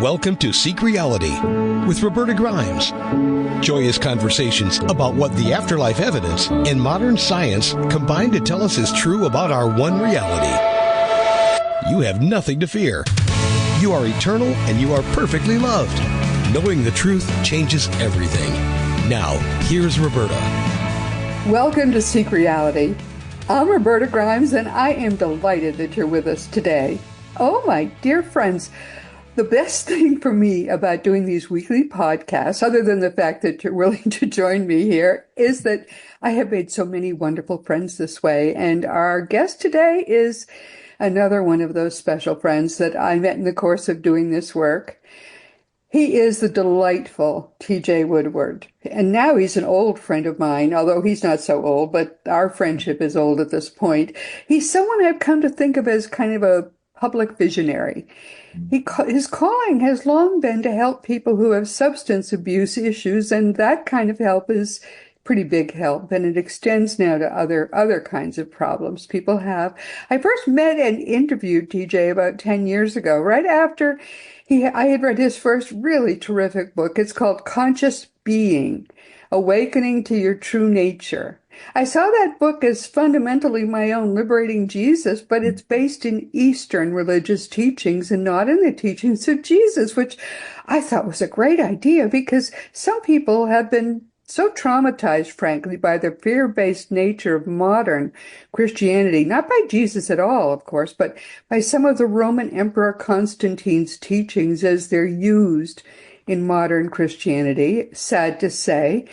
Welcome to Seek Reality with Roberta Grimes. Joyous conversations about what the afterlife evidence and modern science combine to tell us is true about our one reality. You have nothing to fear. You are eternal and you are perfectly loved. Knowing the truth changes everything. Now, here's Roberta. Welcome to Seek Reality. I'm Roberta Grimes, and I am delighted that you're with us today. Oh, my dear friends, the best thing for me about doing these weekly podcasts, other than the fact that you're willing to join me here, is that I have made so many wonderful friends this way. And our guest today is another one of those special friends that I met in the course of doing this work. He is the delightful TJ Woodward. And now he's an old friend of mine, although he's not so old, but our friendship is old at this point. He's someone I've come to think of as kind of a public visionary. His calling has long been to help people who have substance abuse issues, and that kind of help is pretty big help, and it extends now to other kinds of problems people have. I first met and interviewed TJ about 10 years ago, right after I had read his first really terrific book. It's called Conscious Being, Awakening to Your True Nature. I saw that book as fundamentally my own Liberating Jesus, but it's based in Eastern religious teachings and not in the teachings of Jesus, which I thought was a great idea because some people have been so traumatized, frankly, by the fear-based nature of modern Christianity, not by Jesus at all, of course, but by some of the Roman Emperor Constantine's teachings as they're used in modern Christianity, sad to say.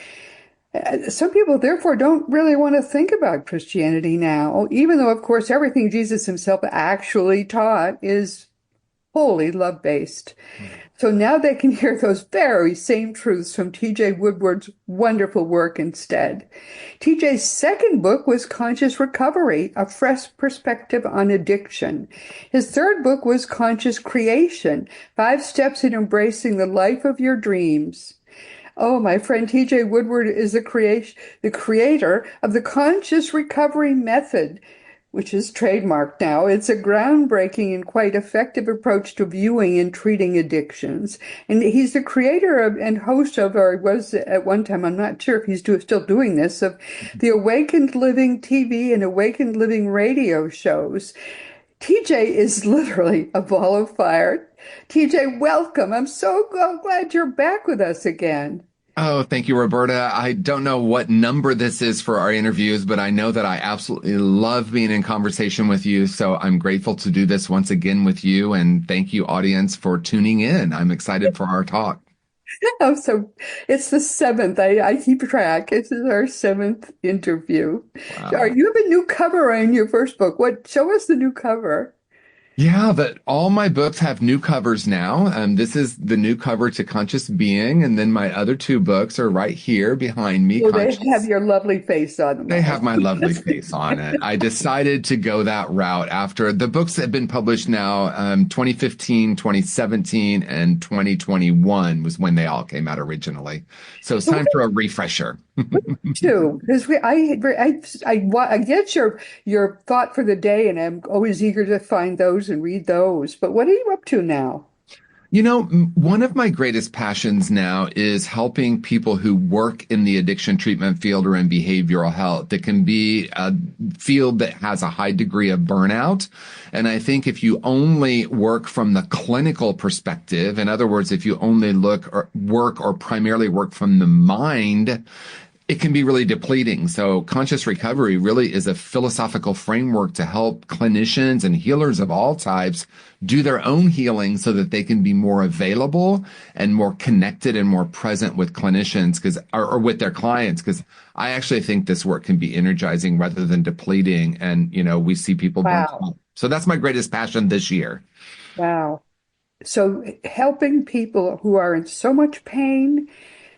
Some people, therefore, don't really want to think about Christianity now, even though, of course, everything Jesus himself actually taught is wholly love-based. So now they can hear those very same truths from TJ Woodward's wonderful work instead. TJ's second book was Conscious Recovery, A Fresh Perspective on Addiction. His third book was Conscious Creation, 5 Steps in Embracing the Life of Your Dreams. Oh, my friend TJ Woodward is the creator of the Conscious Recovery Method, which is trademarked now. It's a groundbreaking and quite effective approach to viewing and treating addictions. And he's the creator of and host of, or was at one time, I'm not sure if he's still doing this, of the Awakened Living TV and Awakened Living radio shows. TJ is literally a ball of fire. TJ, welcome. I'm so glad you're back with us again. Oh, thank you, Roberta. I don't know what number this is for our interviews, but I know that I absolutely love being in conversation with you. So I'm grateful to do this once again with you. And thank you, audience, for tuning in. I'm excited for our talk. Oh, so it's the 7th. I keep track. This is our 7th interview. Wow. You have a new cover on your first book. Show us the new cover. Yeah, all my books have new covers now. This is the new cover to Conscious Being, and then my other 2 books are right here behind me. Well, they have your lovely face on them. They have my lovely face on it. I decided to go that route after the books have been published now. 2015, 2017, and 2021 was when they all came out originally. So it's time for a refresher. Too, because I get your thought for the day, and I'm always eager to find those and read those. But what are you up to now? You know, one of my greatest passions now is helping people who work in the addiction treatment field or in behavioral health. That can be a field that has a high degree of burnout. And I think if you only work from the clinical perspective, in other words, if you only work or primarily work from the mind, it can be really depleting. So conscious recovery really is a philosophical framework to help clinicians and healers of all types do their own healing so that they can be more available and more connected and more present with clinicians or with their clients. Because I actually think this work can be energizing rather than depleting. And, we see people. Wow. So that's my greatest passion this year. Wow. So helping people who are in so much pain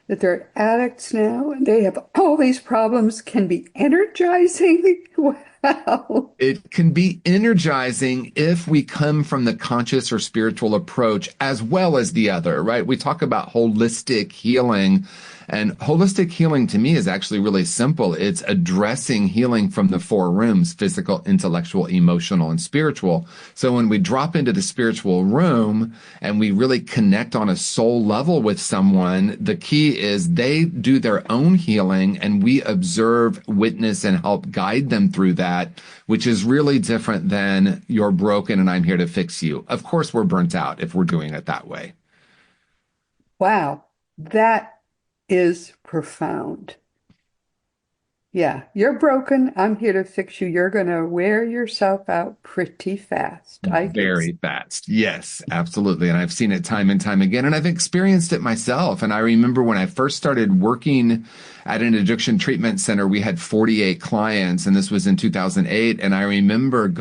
that they're addicts now and they have all these problems can be energizing. Wow. It can be energizing if we come from the conscious or spiritual approach as well as the other, right? We talk about holistic healing. And holistic healing to me is actually really simple. It's addressing healing from the four rooms: physical, intellectual, emotional, and spiritual. So when we drop into the spiritual room and we really connect on a soul level with someone, the key is they do their own healing and we observe, witness, and help guide them through that, which is really different than "you're broken and I'm here to fix you." Of course, we're burnt out if we're doing it that way. Wow, that is profound. Yeah, you're broken. I'm here to fix you. You're going to wear yourself out pretty fast. I can see. Very fast. Yes, absolutely. And I've seen it time and time again, and I've experienced it myself. And I remember when I first started working at an addiction treatment center, we had 48 clients, and this was in 2008. And I remember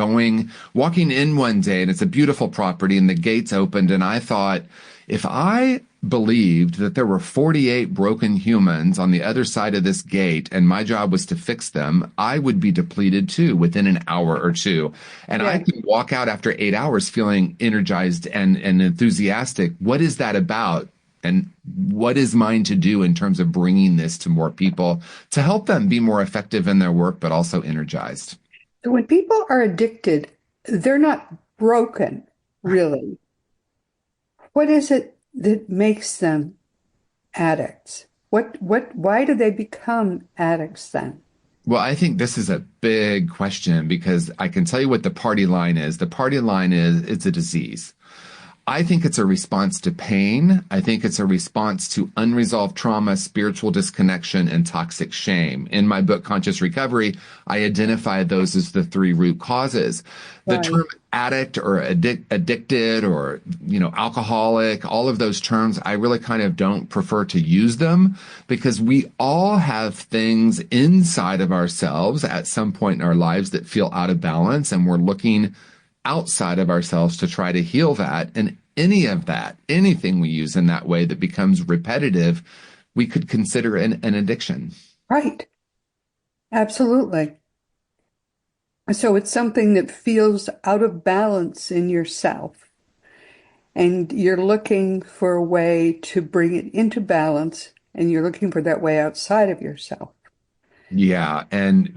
walking in one day, and it's a beautiful property, and the gates opened, and I thought, if I believed that there were 48 broken humans on the other side of this gate and my job was to fix them, I would be depleted too within an hour or two. And I Yeah, can walk out after 8 hours feeling energized and enthusiastic. What is that about? And what is mine to do in terms of bringing this to more people to help them be more effective in their work, but also energized? so when people are addicted, they're not broken, really. What is it that makes them addicts? Why do they become addicts then? Well, I think this is a big question because I can tell you what the party line is. The party line is it's a disease. I think it's a response to pain. I think it's a response to unresolved trauma, spiritual disconnection, and toxic shame. In my book, Conscious Recovery, I identify those as the three root causes. The Right. term addict or addicted or, alcoholic, all of those terms, I really kind of don't prefer to use them because we all have things inside of ourselves at some point in our lives that feel out of balance, and we're looking outside of ourselves to try to heal that. And any of that, anything we use in that way that becomes repetitive, we could consider an addiction. Right. Absolutely. So it's something that feels out of balance in yourself, and you're looking for a way to bring it into balance, and you're looking for that way outside of yourself. Yeah. And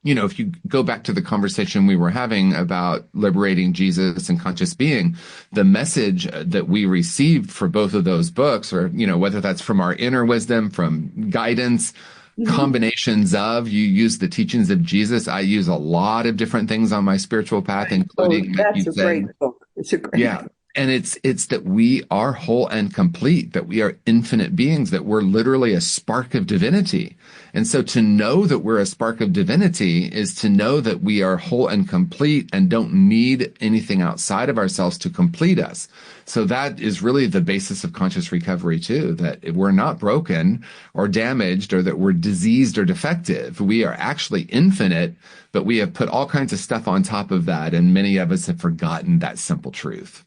if you go back to the conversation we were having about liberating Jesus and conscious being, the message that we received for both of those books, or, whether that's from our inner wisdom, from guidance, Mhm. combinations of, you use the teachings of Jesus. I use a lot of different things on my spiritual path, Oh, including, like you that's a said, great book. It's a great yeah. book. And it's that we are whole and complete, that we are infinite beings, that we're literally a spark of divinity. And so to know that we're a spark of divinity is to know that we are whole and complete and don't need anything outside of ourselves to complete us. So that is really the basis of conscious recovery too, that we're not broken or damaged or that we're diseased or defective. We are actually infinite, but we have put all kinds of stuff on top of that. And many of us have forgotten that simple truth.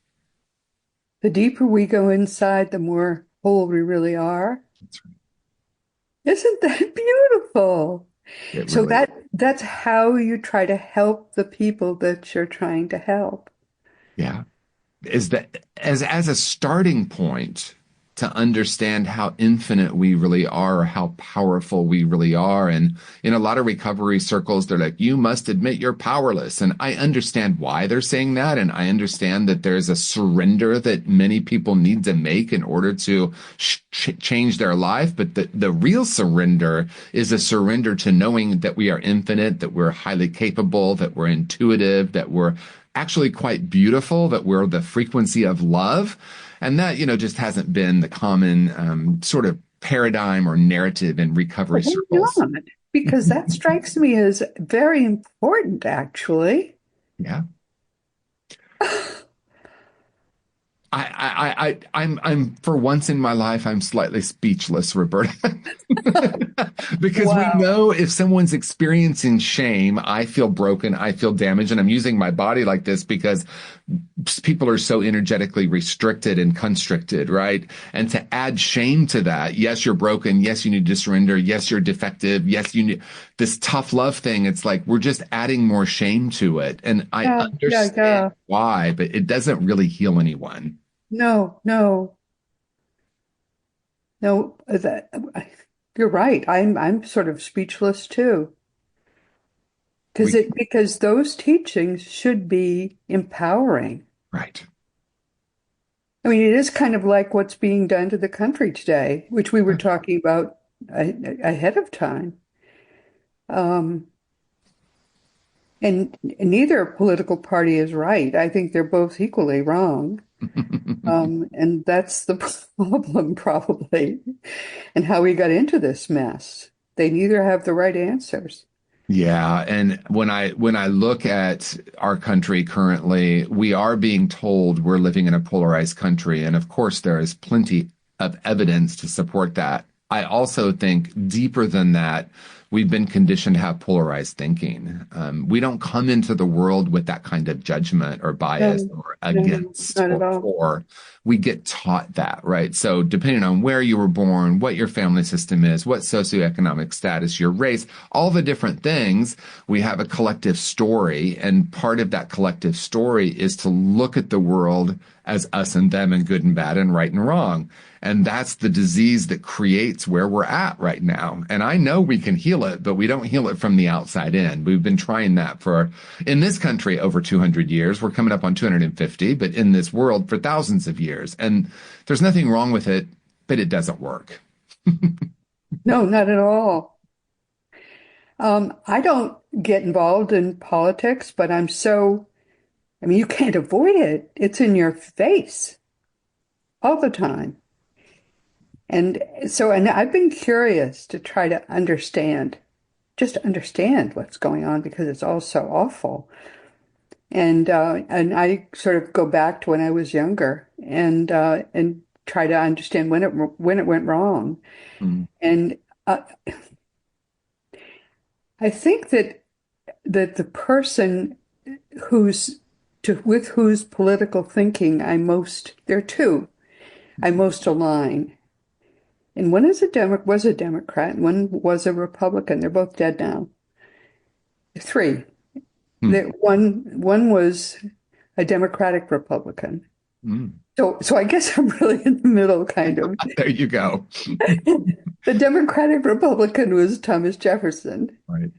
The deeper we go inside, the more whole we really are. Isn't that beautiful? It So really, that's how you try to help the people that you're trying to help. yeah. Is that as a starting point to understand how infinite we really are, or how powerful we really are. And in a lot of recovery circles, they're like, you must admit you're powerless. And I understand why they're saying that. And I understand that there's a surrender that many people need to make in order to change their life. But the real surrender is a surrender to knowing that we are infinite, that we're highly capable, that we're intuitive, that we're actually quite beautiful, that we're the frequency of love. And that, just hasn't been the common sort of paradigm or narrative in recovery Oh, circles. not, because that strikes me as very important, actually. Yeah. I'm for once in my life, I'm slightly speechless, Roberta, because we Wow. know if someone's experiencing shame, I feel broken, I feel damaged, and I'm using my body like this because people are so energetically restricted and constricted, right? And to add shame to that, yes, you're broken. Yes, you need to surrender. Yes, you're defective. Yes, you need this tough love thing. It's like we're just adding more shame to it. And I Yeah, yeah, understand yeah. why, but it doesn't really heal anyone. No, no. No, you're right. I'm sort of speechless too. We Because those teachings should be empowering. right. I mean, it is kind of like what's being done to the country today, which we were Yeah. talking about ahead of time. Um, and neither political party is right. I think they're both equally wrong. And that's the problem, probably, and how we got into this mess. They neither have the right answers. Yeah, and when I look at our country currently, we are being told we're living in a polarized country, and of course there is plenty of evidence to support that. I also think deeper than that, we've been conditioned to have polarized thinking. We don't come into the world with that kind of judgment or bias No, or no, against not at or all. for. We get taught that, right? So depending on where you were born, what your family system is, what socioeconomic status, your race, all the different things, we have a collective story. And part of that collective story is to look at the world as us and them and good and bad and right and wrong. And that's the disease that creates where we're at right now. And I know we can heal it, but we don't heal it from the outside in. We've been trying that for, in this country, over 200 years. We're coming up on 250, but in this world for thousands of years. And there's nothing wrong with it, but it doesn't work. No, not at all. I don't get involved in politics, but I mean, you can't avoid it. It's in your face all the time. And I've been curious to try to understand, just understand what's going on because it's all so awful. And I sort of go back to when I was younger and try to understand when it went wrong. Mm, And I think that the person who's with whose political thinking there are two I most align. And one was a Democrat, and one was a Republican. They're both dead now. Three. mm, One was a Democratic Republican. mm. So I guess I'm really in the middle, kind of. There you go. The Democratic Republican was Thomas Jefferson, Right.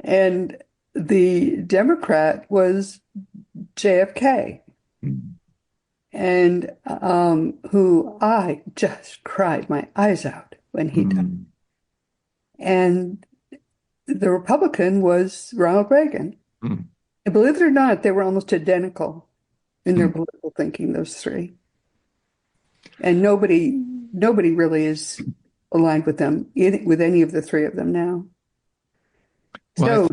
and the Democrat was JFK, Mm, and who I just cried my eyes out when he died. mm, And the Republican was Ronald Reagan. mm, And believe it or not, they were almost identical in their mm. political thinking, those three. And nobody really is aligned with them, with any of the three of them now. Well, So,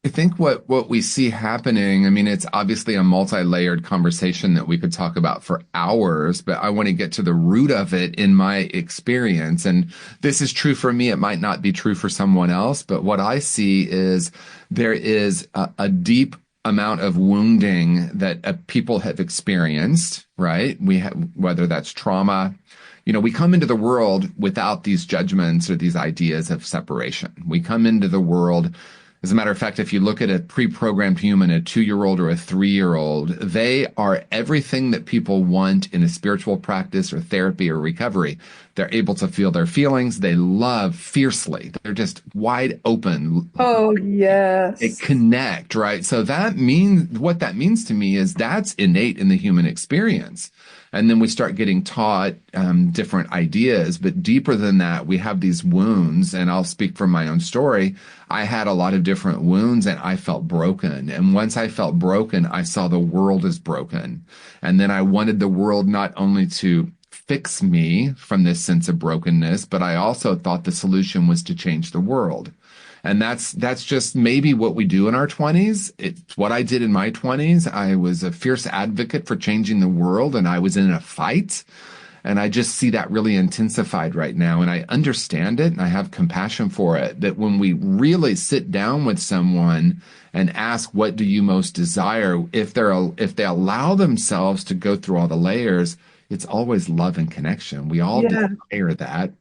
I think what we see happening, I mean, it's obviously a multi-layered conversation that we could talk about for hours, but I want to get to the root of it in my experience. And this is true for me. It might not be true for someone else, but what I see is there is a deep amount of wounding that people have experienced, right? We have, whether that's trauma, we come into the world without these judgments or these ideas of separation. We come into the world. As a matter of fact, if you look at a pre-programmed human, a 2-year-old or a 3-year-old, they are everything that people want in a spiritual practice or therapy or recovery. They're able to feel their feelings. They love fiercely. They're just wide open. oh, They yes. connect, right? So what that means to me is that's innate in the human experience. And then we start getting taught different ideas. But deeper than that, we have these wounds. And I'll speak from my own story. I had a lot of different wounds and I felt broken. And once I felt broken, I saw the world as broken. And then I wanted the world not only to fix me from this sense of brokenness, but I also thought the solution was to change the world. And that's just maybe what we do in our 20s. It's what I did in my 20s. I was a fierce advocate for changing the world and I was in a fight. And I just see that really intensified right now. And I understand it and I have compassion for it, that when we really sit down with someone and ask, what do you most desire? If they allow themselves to go through all the layers, it's always love and connection. We all Yeah, desire that.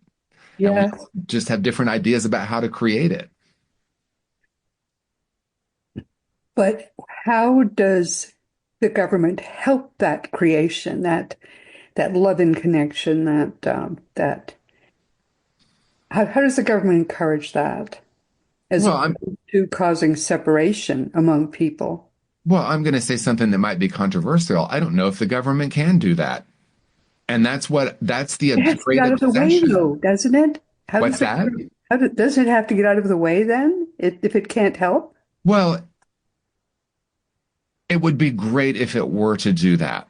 And we yeah. just have different ideas about how to create it. But how does the government help that creation, that that love and connection, that how does the government encourage that as Well, I'm opposed to causing separation among people? well, I'm going to say something that might be controversial. I don't know if the government can do that. And that's the It has to get great out of the way, obsession. though, doesn't it? How What's does it, that? does it have to get out of the way then, if it can't help? Well, it would be great if it were to do that.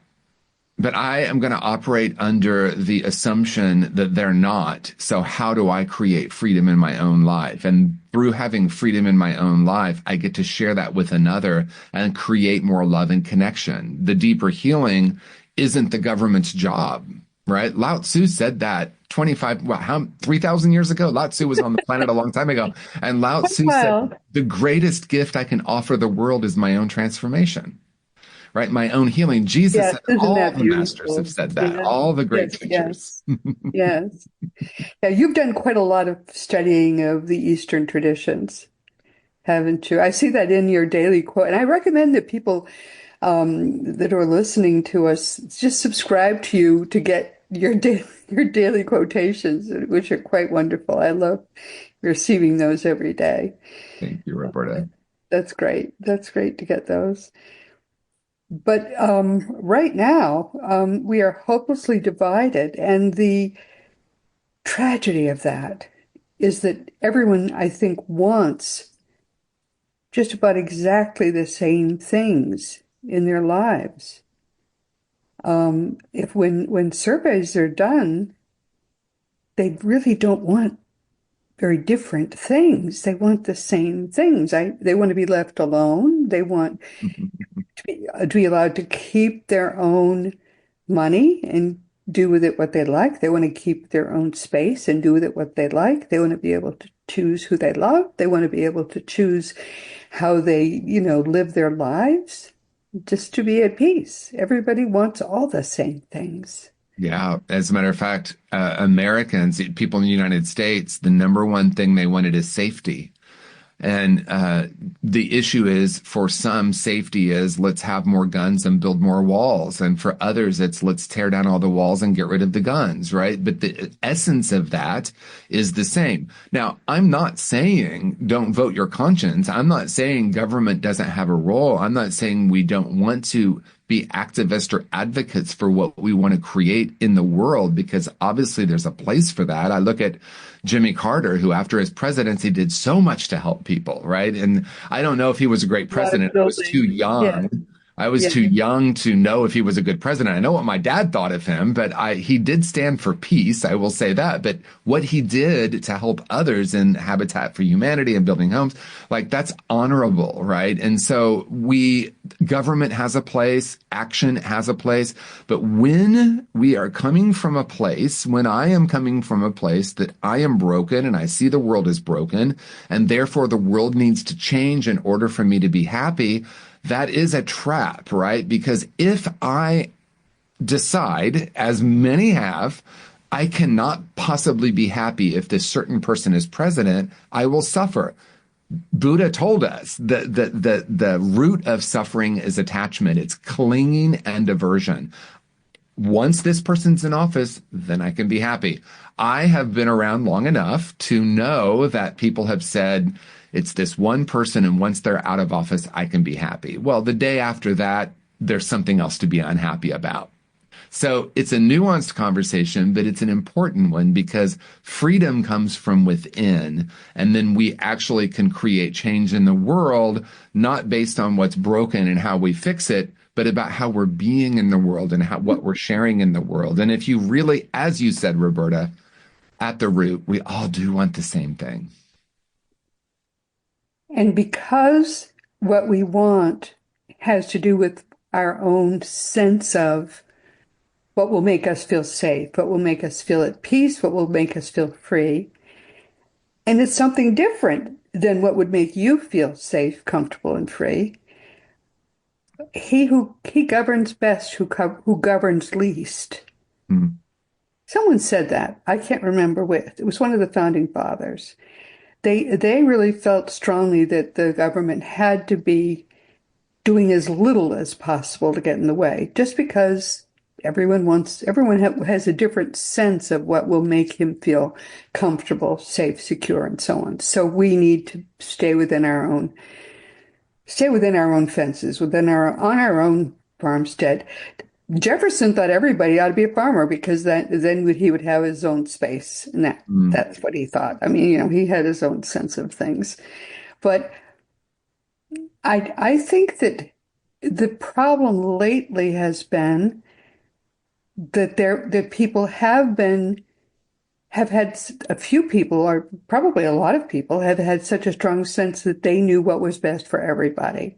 But I am going to operate under the assumption that they're not. So how do I create freedom in my own life? And through having freedom in my own life, I get to share that with another and create more love and connection. The deeper healing isn't the government's job, right? Lao Tzu said that 3,000 years ago. Lao Tzu was on the planet a long time ago. And Lao Tzu said, Well, the greatest gift I can offer the world is my own transformation, right? My own healing. Jesus yes, said, isn't all that the masters have beautiful? said that, Yeah. all the great Yes, teachers. yes, yes. Yeah, you've done quite a lot of studying of the Eastern traditions, haven't you? I see that in your daily quote, and I recommend that people that are listening to us just subscribe to you to get your daily quotations, which are quite wonderful. I love receiving those every day. Thank you, Roberta. That's great. That's great to get those. But right now, we are hopelessly divided, and the tragedy of that is that everyone, I think, wants just about exactly the same things in their lives. If when surveys are done, they really don't want very different things. They want the same things. They want to be left alone. They want to be allowed to keep their own money and do with it what they like. They want to keep their own space and do with it what they like. They want to be able to choose who they love. They want to be able to choose how they, live their lives, just to be at peace. Everybody wants all the same things. Yeah, as a matter of fact, Americans, people in the United States, the number one thing they wanted is safety. And the issue is, for some, safety is let's have more guns and build more walls. And for others, it's let's tear down all the walls and get rid of the guns, right? But the essence of that is the same. Now, I'm not saying don't vote your conscience. I'm not saying government doesn't have a role. I'm not saying we don't want to be activists or advocates for what we want to create in the world, because obviously there's a place for that. I look at Jimmy Carter, who after his presidency did so much to help people, right? And I don't know if he was a great A lot of president. I was too building. Yeah, young. I was yeah. too young to know if he was a good president. I know what my dad thought of him, but he did stand for peace. I will say that. But what he did to help others in Habitat for Humanity and building homes, like that's honorable, right? And so government has a place, action has a place. But when we are coming from a place, when I am coming from a place that I am broken and I see the world is broken, and therefore the world needs to change in order for me to be happy, that is a trap, right? Because if I decide, as many have, I cannot possibly be happy if this certain person is president, I will suffer. Buddha told us that the root of suffering is attachment. It's clinging and aversion. Once this person's in office, then I can be happy. I have been around long enough to know that people have said, it's this one person, and once they're out of office, I can be happy. Well, the day after that, there's something else to be unhappy about. So it's a nuanced conversation, but it's an important one because freedom comes from within. And then we actually can create change in the world, not based on what's broken and how we fix it, but about how we're being in the world and what we're sharing in the world. And if you really, as you said, Roberta, at the root, we all do want the same thing. And because what we want has to do with our own sense of what will make us feel safe, what will make us feel at peace, what will make us feel free. And it's something different than what would make you feel safe, comfortable, and free. He governs best who governs least. Mm. Someone said that. I can't remember which. It was one of the founding fathers. They really felt strongly that the government had to be doing as little as possible to get in the way, just because everyone has a different sense of what will make him feel comfortable, safe, secure, and so on. So we need to stay within our own fences, on our own farmstead. Jefferson thought everybody ought to be a farmer because then he would have his own space, and Mm. that's what he thought. I mean, he had his own sense of things. But I think that the problem lately has been that people have had a few people, or probably a lot of people, have had such a strong sense that they knew what was best for everybody.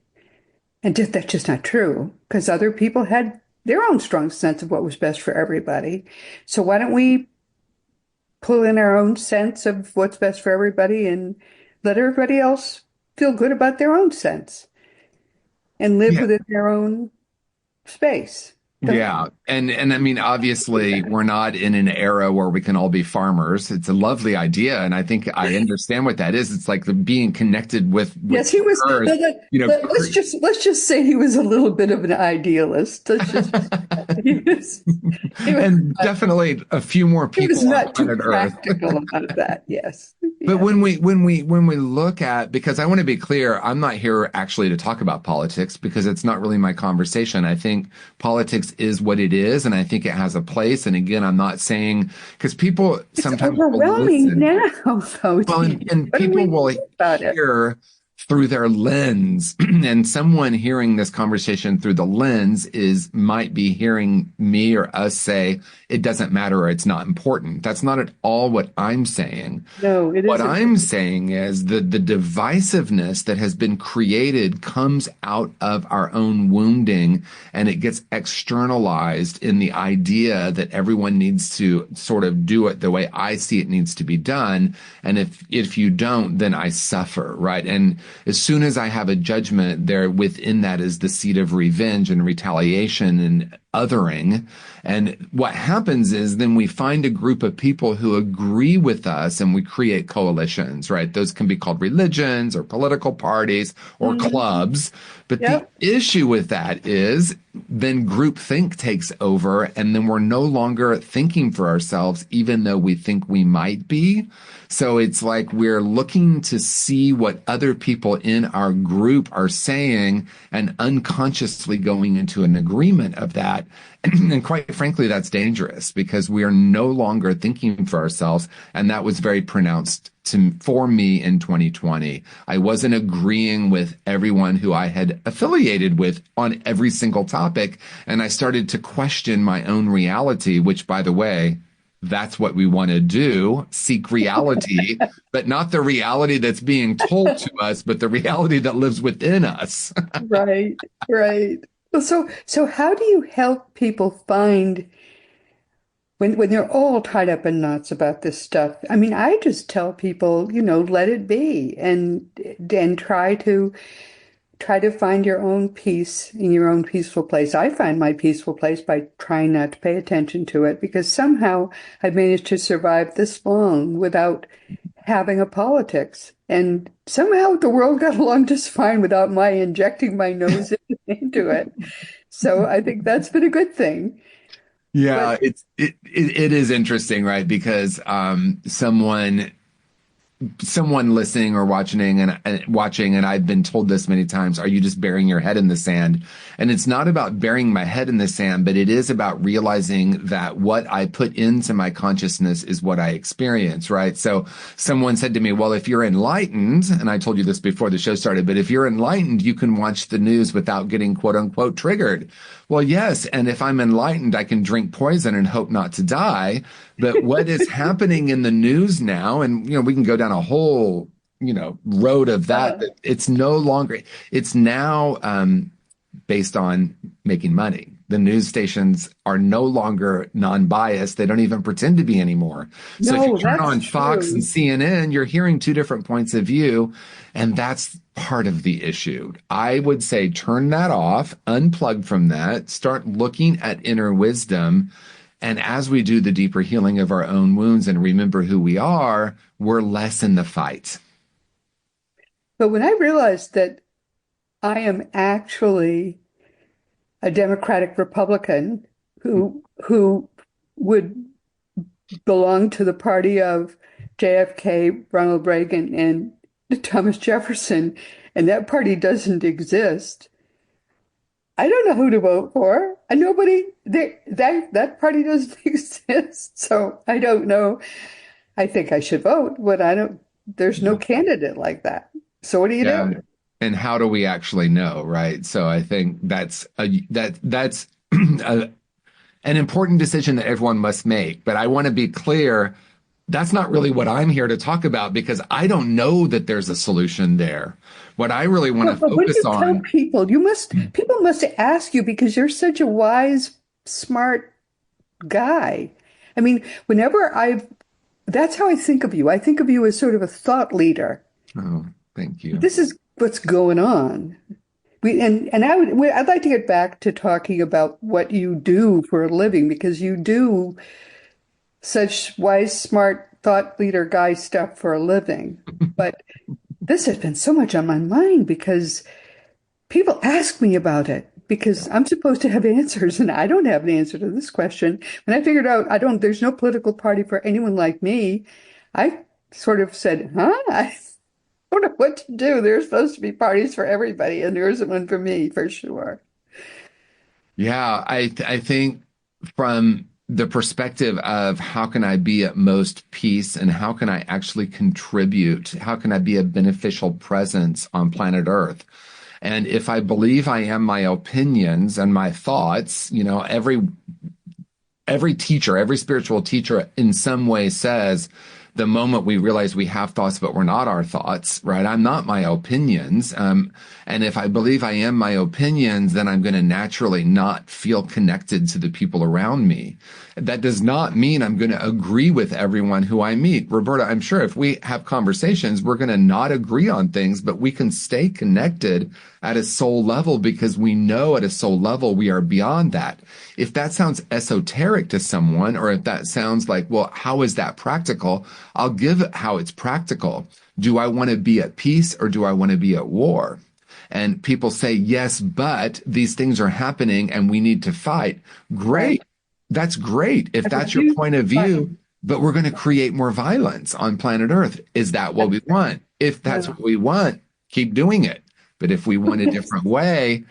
And that's just not true, because other people had their own strong sense of what was best for everybody. So why don't we pull in our own sense of what's best for everybody and let everybody else feel good about their own sense and live Yeah. within their own space? Don't Yeah. And I mean, obviously, we're not in an era where we can all be farmers. It's a lovely idea. And I think I understand what that is. It's like the being connected with Yes, he was. earth, Let's just say he was a little bit of an idealist. Let's just he was he was and definitely a few more he was people on not too planet Earth. practical about that. Yes, But yes. when we look at, because I want to be clear, I'm not here actually to talk about politics because it's not really my conversation. I think politics is what it is, and I think it has a place. And again, I'm not saying, because people It's sometimes will overwhelming listen. now, though. Well, and What do we people will do about it? hear through their lens, and someone hearing this conversation through the lens might be hearing me or us say it doesn't matter or it's not important. That's not at all what I'm saying. No, it What isn't. I'm saying is the divisiveness that has been created comes out of our own wounding, and it gets externalized in the idea that everyone needs to sort of do it the way I see it needs to be done. And if you don't, then I suffer, right? And as soon as I have a judgment, there within that is the seed of revenge and retaliation and othering. And what happens is then we find a group of people who agree with us and we create coalitions, right? Those can be called religions or political parties or Mhm. clubs. But the Yep. issue with that is then groupthink takes over, and then we're no longer thinking for ourselves, even though we think we might be. So it's like we're looking to see what other people in our group are saying and unconsciously going into an agreement of that. And quite frankly, that's dangerous because we are no longer thinking for ourselves. And that was very pronounced for me in 2020. I wasn't agreeing with everyone who I had affiliated with on every single topic. And I started to question my own reality, which, by the way, that's what we want to do, seek reality, but not the reality that's being told to us, but the reality that lives within us. Right, right. Well, so how do you help people find when they're all tied up in knots about this stuff? I mean, I just tell people, let it be and try to find your own peace in your own peaceful place. I find my peaceful place by trying not to pay attention to it because somehow I've managed to survive this long without having a politics. And somehow the world got along just fine without my injecting my nose into it. So I think that's been a good thing. But Yeah, it is interesting, right? Because someone listening or watching, and I've been told this many times, are you just burying your head in the sand? And it's not about burying my head in the sand, but it is about realizing that what I put into my consciousness is what I experience, right? So someone said to me, well, if you're enlightened, and I told you this before the show started, but if you're enlightened, you can watch the news without getting quote unquote triggered. Well, yes. And if I'm enlightened, I can drink poison and hope not to die. But what is happening in the news now, and we can go down a whole, road of that, uh, that it's now based on making money. The news stations are no longer non-biased. They don't even pretend to be anymore. So if you no, turn that's on Fox and true. CNN, you're hearing two different points of view, and that's part of the issue. I would say turn that off, unplug from that, start looking at inner wisdom. And as we do the deeper healing of our own wounds and remember who we are, we're less in the fight. But when I realized that I am actually a Democratic Republican, who would belong to the party of JFK, Ronald Reagan, and Thomas Jefferson, and that party doesn't exist, I don't know who to vote for. And nobody that party doesn't exist. So I don't know. I think I should vote, but I don't, there's no candidate like that. So what do you Yeah. do? And how do we actually know, right? So I think that's a, an important decision that everyone must make. But I want to be clear, that's not really what I'm here to talk about because I don't know that there's a solution there. What I really want to But when focus you tell on, people, people must ask you because you're such a wise, smart guy. I mean, that's how I think of you. I think of you as sort of a thought leader. oh, thank you. This is what's going on. I'd like to get back to talking about what you do for a living because you do such wise, smart, thought leader guy stuff for a living. But this has been so much on my mind because people ask me about it because I'm supposed to have answers and I don't have an answer to this question. When I figured out there's no political party for anyone like me, I sort of said, huh? I don't know what to do. There's supposed to be parties for everybody, and there isn't one for me for sure. Yeah, I think from the perspective of how can I be at most peace and how can I actually contribute? How can I be a beneficial presence on planet Earth? And if I believe I am my opinions and my thoughts, every teacher, every spiritual teacher in some way says the moment we realize we have thoughts, but we're not our thoughts, right? I'm not my opinions. And if I believe I am my opinions, then I'm going to naturally not feel connected to the people around me. That does not mean I'm going to agree with everyone who I meet. Roberta, I'm sure if we have conversations, we're going to not agree on things, but we can stay connected at a soul level because we know at a soul level we are beyond that. If that sounds esoteric to someone, or if that sounds like, well, how is that practical? I'll give it how it's practical. Do I want to be at peace or do I want to be at war? And people say, yes, but these things are happening and we need to fight. Great. That's great. If that's your point of view, but we're going to create more violence on planet Earth. Is that what we want? If that's what we want, keep doing it. But if we want a different way,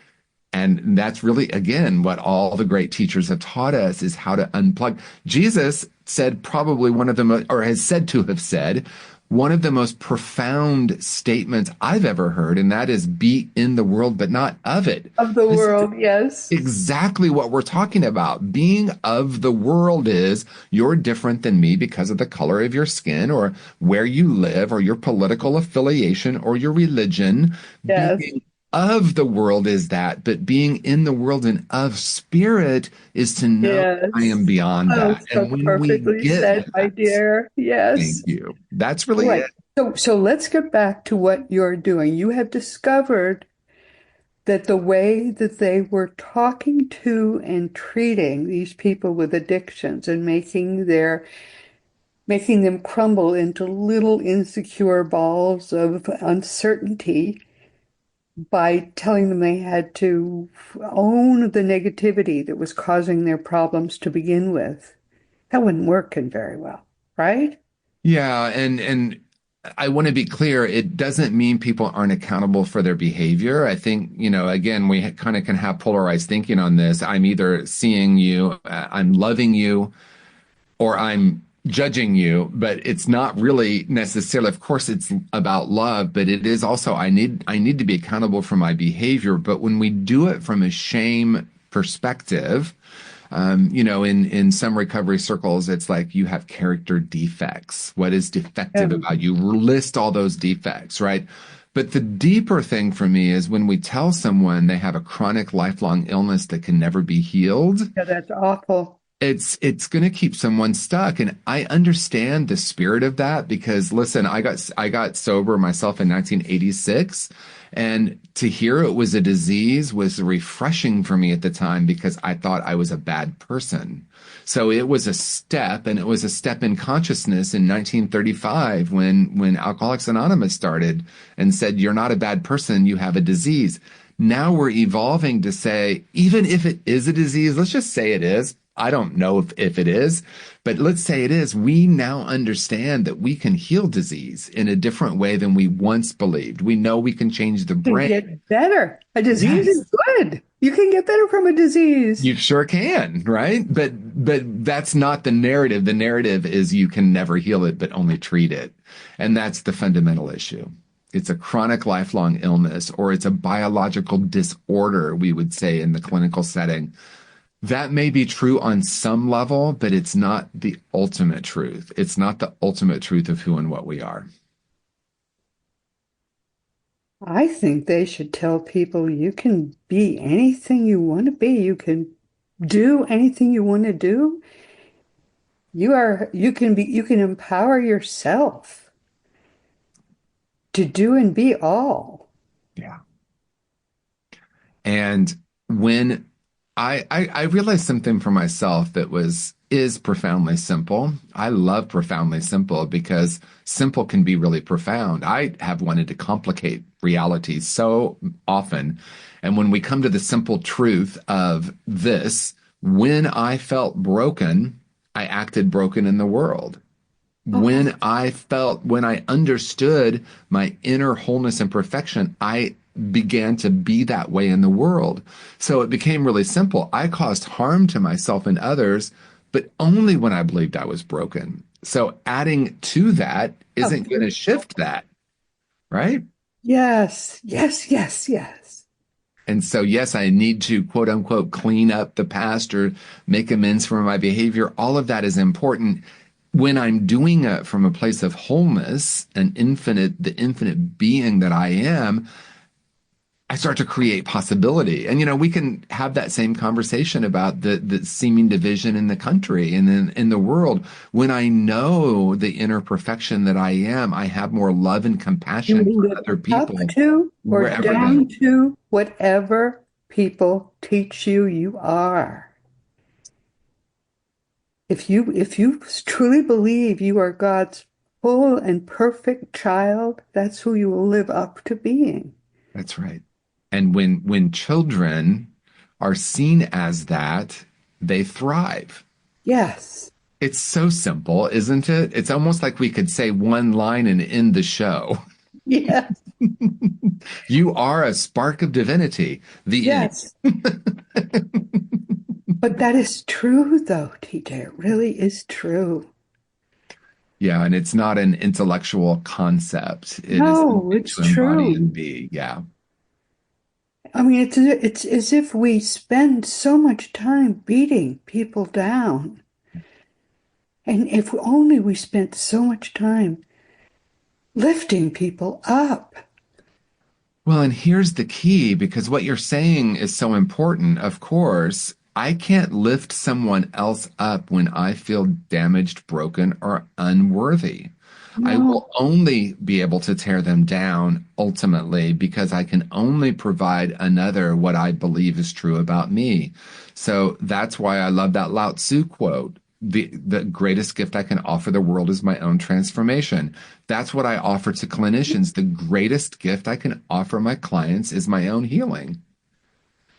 and that's really, again, what all the great teachers have taught us is how to unplug. Jesus said probably one of the most, or has said to have said, one of the most profound statements I've ever heard, and that is be in the world, but not of it. Of the world, yes. Exactly what we're talking about. Being of the world is you're different than me because of the color of your skin or where you live or your political affiliation or your religion. Yes. Being of the world is that, but being in the world and of spirit is to know I am beyond that. So And when perfectly we get said, my that, dear. Yes. thank you. That's really Right. it. So let's get back to what you're doing. You have discovered that the way that they were talking to and treating these people with addictions and making them crumble into little insecure balls of uncertainty by telling them they had to own the negativity that was causing their problems to begin with. That wouldn't work very well, right? Yeah, and I want to be clear, it doesn't mean people aren't accountable for their behavior. I think, again, we kind of can have polarized thinking on this. I'm either seeing you, I'm loving you, or I'm judging you, but it's not really necessarily, of course, it's about love, but it is also, I need to be accountable for my behavior. But when we do it from a shame perspective, in some recovery circles, it's like you have character defects. What is defective about you? List all those defects, right? But the deeper thing for me is when we tell someone they have a chronic lifelong illness that can never be healed. Yeah, that's awful. It's going to keep someone stuck. And I understand the spirit of that because listen, I got sober myself in 1986. And to hear it was a disease was refreshing for me at the time because I thought I was a bad person. So it was a step, and it was a step in consciousness in 1935 when Alcoholics Anonymous started and said, you're not a bad person, you have a disease. Now we're evolving to say, even if it is a disease, let's just say it is. I don't know if it is, but let's say it is. We now understand that we can heal disease in a different way than we once believed. We know we can change the You can brain. get better. A disease Yes. is good. You can get better from a disease. You sure can, right? But that's not the narrative. The narrative is you can never heal it, but only treat it. And that's the fundamental issue. It's a chronic lifelong illness, or it's a biological disorder, we would say in the clinical setting. That may be true on some level, but it's not the ultimate truth. It's not the ultimate truth of who and what we are. I think they should tell people you can be anything you want to be. You can do anything you want to do. You can empower yourself to do and be all. Yeah. And when I realized something for myself that is profoundly simple. I love profoundly simple because simple can be really profound. I have wanted to complicate reality so often. And when we come to the simple truth of this, when I felt broken, I acted broken in the world. When I understood my inner wholeness and perfection, I began to be that way in the world. So it became really simple. I caused harm to myself and others, but only when I believed I was broken. So adding to that isn't going to shift that, right? Yes, yes, yes, yes. And so, yes, I need to quote unquote clean up the past or make amends for my behavior. All of that is important. When I'm doing it from a place of wholeness and the infinite being that I am, I start to create possibility. And, we can have that same conversation about the seeming division in the country and in the world. When I know the inner perfection that I am, I have more love and compassion You for live other up people to or wherever they down are. to whatever people teach you you are. If you truly believe you are God's full and perfect child, that's who you will live up to being. That's right. And when children are seen as that, they thrive. Yes. It's so simple, isn't it? It's almost like we could say one line and end the show. Yes. You are a spark of divinity. The end. Yes. But that is true, though, TJ. It really is true. Yeah, and it's not an intellectual concept. It is No, something it's to embody and true. be. Yeah, I mean, it's as if we spend so much time beating people down. And if only we spent so much time lifting people up. well, and here's the key, because what you're saying is so important. Of course, I can't lift someone else up when I feel damaged, broken, or unworthy. I No. will only be able to tear them down ultimately because I can only provide another what I believe is true about me. So that's why I love that Lao Tzu quote. The greatest gift I can offer the world is my own transformation. That's what I offer to clinicians. The greatest gift I can offer my clients is my own healing.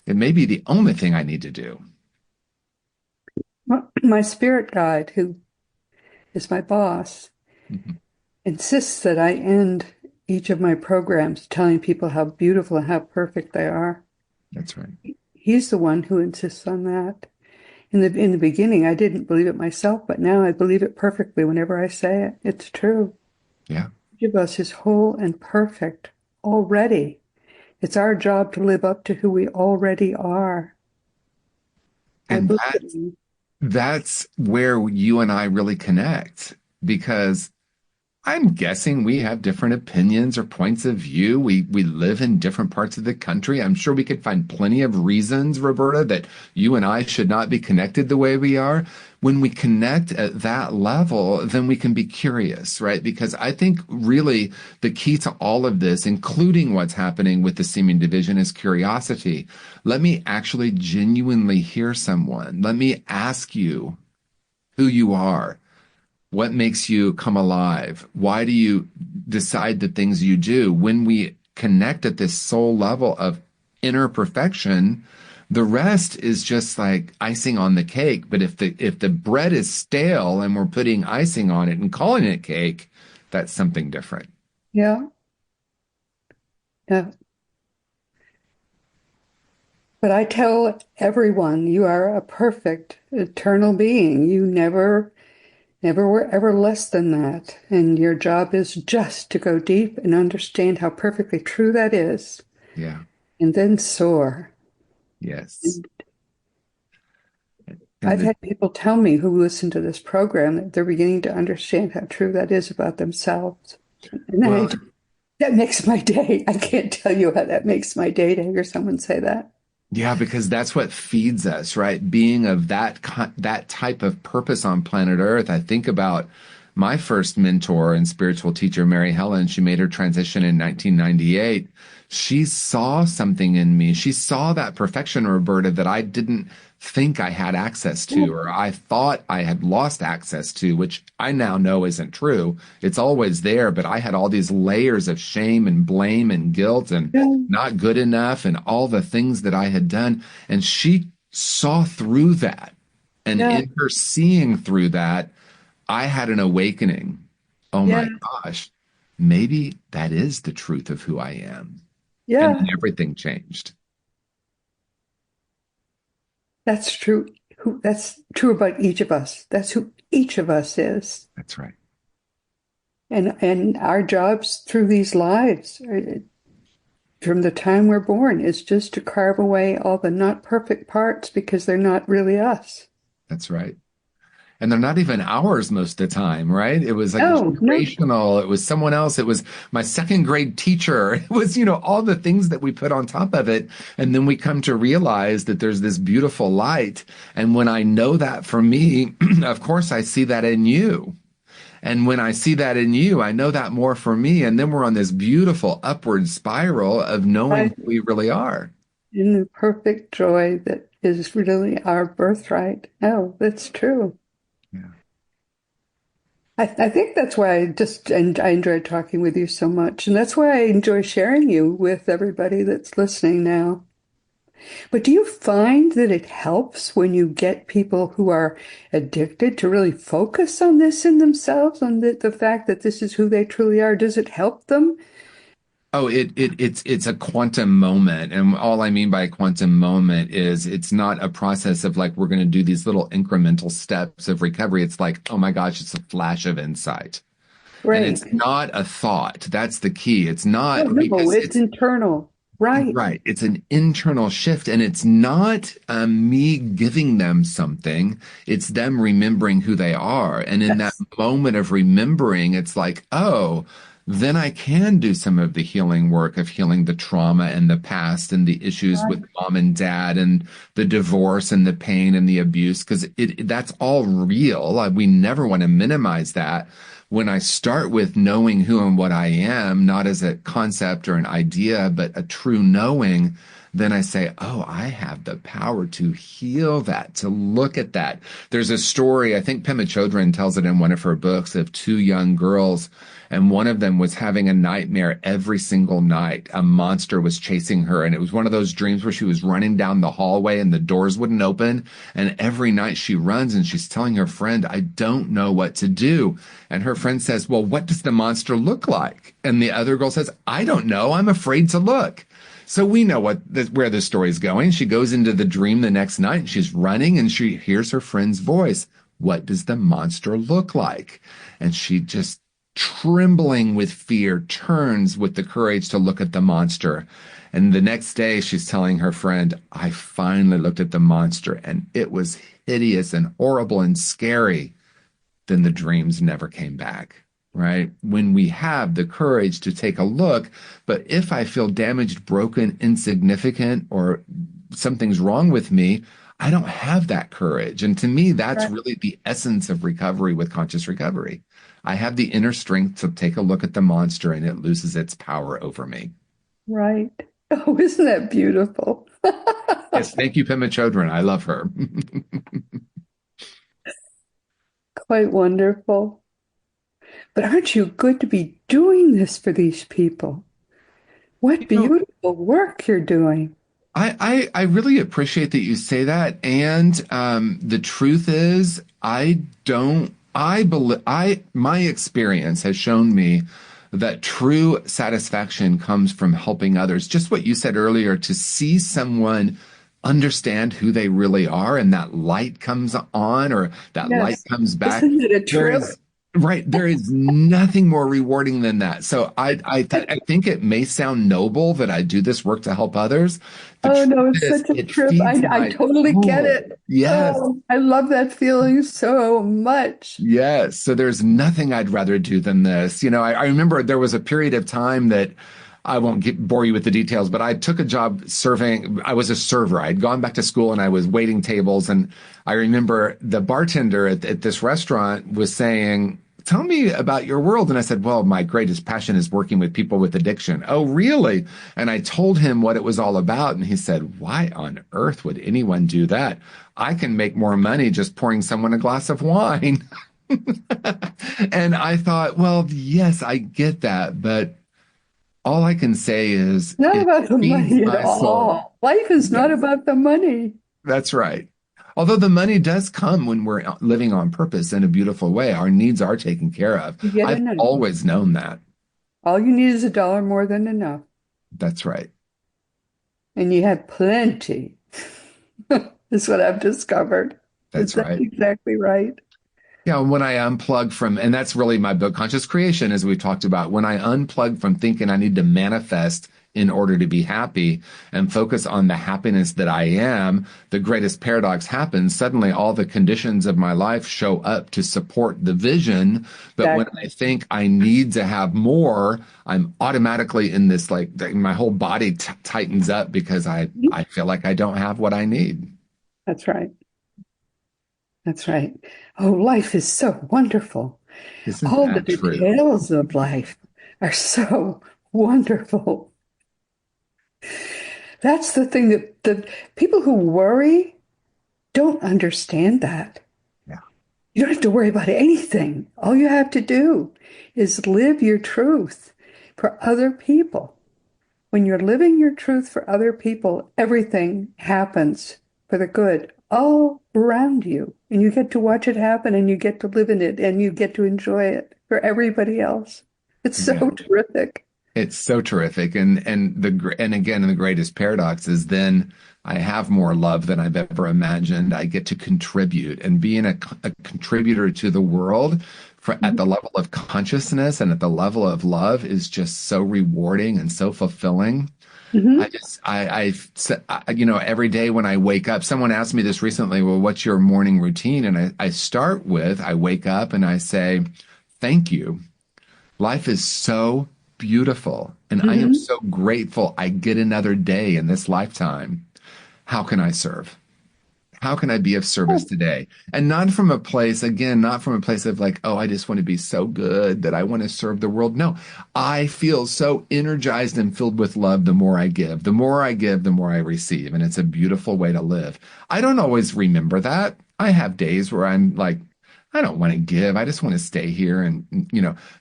It may be the only thing I need to do. My spirit guide, who is my boss, Mhm. insists that I end each of my programs telling people how beautiful and how perfect they are. That's right. He's the one who insists on that. In the beginning, I didn't believe it myself, but now I believe it perfectly whenever I say it. It's true. Yeah. Each of us is whole and perfect already. It's our job to live up to who we already are. I And believe. that's where you and I really connect, because I'm guessing we have different opinions or points of view. We live in different parts of the country. I'm sure we could find plenty of reasons, Roberta, that you and I should not be connected the way we are. When we connect at that level, then we can be curious, right? Because I think really the key to all of this, including what's happening with the seeming division, is curiosity. Let me actually genuinely hear someone. Let me ask you who you are. What makes you come alive? Why do you decide the things you do? When we connect at this soul level of inner perfection, the rest is just like icing on the cake. But if the bread is stale and we're putting icing on it and calling it cake, that's something different. Yeah. Yeah. But I tell everyone you are a perfect eternal being. You never were ever less than that. And your job is just to go deep and understand how perfectly true that is, Yeah. and then soar. Yes. And And I've the, had people tell me who listen to this program that they're beginning to understand how true that is about themselves. And well, that makes my day. I can't tell you how that makes my day to hear someone say that. yeah, because that's what feeds us, right? Being of that type of purpose on planet Earth. I think about my first mentor and spiritual teacher, Mary Helen. She made her transition in 1998. She saw something in me. She saw that perfection, Roberta, that I didn't think I had access to, or I thought I had lost access to, which I now know isn't true. It's always there, but I had all these layers of shame and blame and guilt and Yeah, not good enough and all the things that I had done. And she saw through that. And yeah, in her seeing through that, I had an awakening. Oh yeah, my gosh, maybe that is the truth of who I am. And yeah. then everything changed. That's true. That's true about each of us. That's who each of us is. That's right. And our jobs through these lives, from the time we're born, is just to carve away all the not perfect parts because they're not really us. That's right. And they're not even ours most of the time, right? It was like No, no, generational. It was someone else. It was my second grade teacher. It was, all the things that we put on top of it. And then we come to realize that there's this beautiful light. And when I know that for me, of course, I see that in you. And when I see that in you, I know that more for me. And then we're on this beautiful upward spiral of knowing right. who we really are. In the perfect joy that is really our birthright. Oh, that's true. Yeah. I think that's why and I enjoy talking with you so much. And that's why I enjoy sharing you with everybody that's listening now. But do you find that it helps when you get people who are addicted to really focus on this in themselves, on the fact that this is who they truly are? Does it help them? Oh, it's a quantum moment. And all I mean by a quantum moment is it's not a process of like we're going to do these little incremental steps of recovery. It's like, oh my gosh, it's a flash of insight. And Right. it's not a thought. That's the key. It's Oh, not no, because it's internal. Right. right. It's an internal shift, and it's not me giving them something. It's them remembering who they are. And in that Yes. moment of remembering, it's like, oh, then I can do some of the healing work of healing the trauma and the past and the issues with Right. mom and dad and the divorce and the pain and the abuse, because that's all real. We never want to minimize that. When I start with knowing who and what I am, not as a concept or an idea, but a true knowing, then I say, oh, I have the power to heal that, to look at that. There's a story, I think Pema Chodron tells it in one of her books, of two young girls, and one of them was having a nightmare every single night. A monster was chasing her, and it was one of those dreams where she was running down the hallway and the doors wouldn't open. And every night she runs and she's telling her friend, I don't know what to do. And her friend says, well, what does the monster look like? And the other girl says, I don't know. I'm afraid to look. So we know where the story's going. She goes into the dream the next night and she's running and she hears her friend's voice. What does the monster look like? And she just trembling with fear turns with the courage to look at the monster. And the next day she's telling her friend, I finally looked at the monster and it was hideous and horrible and scary. Then the dreams never came back, right? When we have the courage to take a look, but if I feel damaged, broken, insignificant, or something's wrong with me, I don't have that courage. And to me, that's Right. really the essence of recovery with conscious recovery. I have the inner strength to take a look at the monster and it loses its power over me. Right. Oh, isn't that beautiful? Yes, thank you, Pema Chodron. I love her. Quite wonderful. But aren't you good to be doing this for these people? What You know, beautiful work you're doing. I really appreciate that you say that. And the truth is, my experience has shown me that true satisfaction comes from helping others. Just what you said earlier, to see someone understand who they really are and that light comes on or that light Yes. comes back. Isn't it a There trip? is Right. There is nothing more rewarding than that. So I think it may sound noble that I do this work to help others. The Oh truth no, it's is, such a it trip. feeds I my totally get soul. it. Yes. Oh, I love that feeling so much. Yes. So there's nothing I'd rather do than this. I remember there was a period of time that I won't bore you with the details, but I took a job serving. I was a server. I'd gone back to school and I was waiting tables. And I remember the bartender at this restaurant was saying, "Tell me about your world." And I said, "Well, my greatest passion is working with people with addiction." "Oh, really?" And I told him what it was all about. And he said, "Why on earth would anyone do that? I can make more money just pouring someone a glass of wine." And I thought, well, yes, I get that, but all I can say is Not it about the feeds money at my soul. all. Life is not Yes, about the money. that's right. Although the money does come when we're living on purpose in a beautiful way, our needs are taken care of. You get I've enough. always known that. All you need is a dollar more than enough. That's right. And you have plenty, is what I've discovered. Is That's that right. exactly right? Yeah, when I unplug from, and that's really my book, Conscious Creation, as we've talked about, when I unplug from thinking I need to manifest in order to be happy and focus on the happiness that I am, the greatest paradox happens. Suddenly, all the conditions of my life show up to support the vision. But when I Exactly. think I need to have more, I'm automatically in this my whole body tightens up because I feel like I don't have what I need. That's right. That's right. Oh, life is so wonderful. Isn't All the that true? details of life are so wonderful. That's the thing that the people who worry don't understand that. Yeah. You don't have to worry about anything. All you have to do is live your truth for other people. When you're living your truth for other people, everything happens for the good all around you. And you get to watch it happen and you get to live in it and you get to enjoy it for everybody else. It's so Yeah. terrific. It's so terrific, and again, the greatest paradox is then I have more love than I've ever imagined. I get to contribute, and being a contributor to the world at the level of consciousness and at the level of love is just so rewarding and so fulfilling. I Mhm. just every day when I wake up, someone asked me this recently. Well, what's your morning routine? And I start with I wake up and I say, "Thank you." Life is so beautiful, and I am Mhm. so grateful I get another day in this lifetime. How can I serve? How can I be of service Oh, today? And not from a place, again, not from a place of like, oh, I just want to be so good that I want to serve the world. No, I feel so energized and filled with love the more I give. The more I give, the more I receive. And it's a beautiful way to live. I don't always remember that. I have days where I'm like, I don't want to give. I just want to stay here.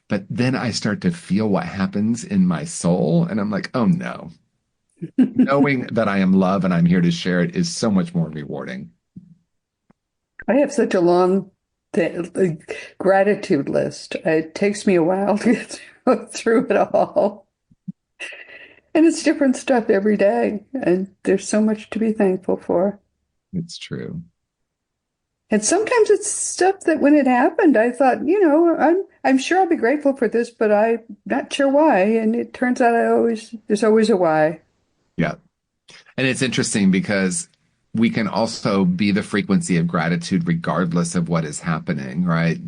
But then I start to feel what happens in my soul. And I'm like, oh no, knowing that I am love and I'm here to share it is so much more rewarding. I have such a long gratitude list. It takes me a while to get through it all. And it's different stuff every day. And there's so much to be thankful for. It's true. And sometimes it's stuff that when it happened, I thought, I'm sure I'll be grateful for this, but I'm not sure why. And it turns out there's always a why. Yeah. And it's interesting because we can also be the frequency of gratitude regardless of what is happening, right?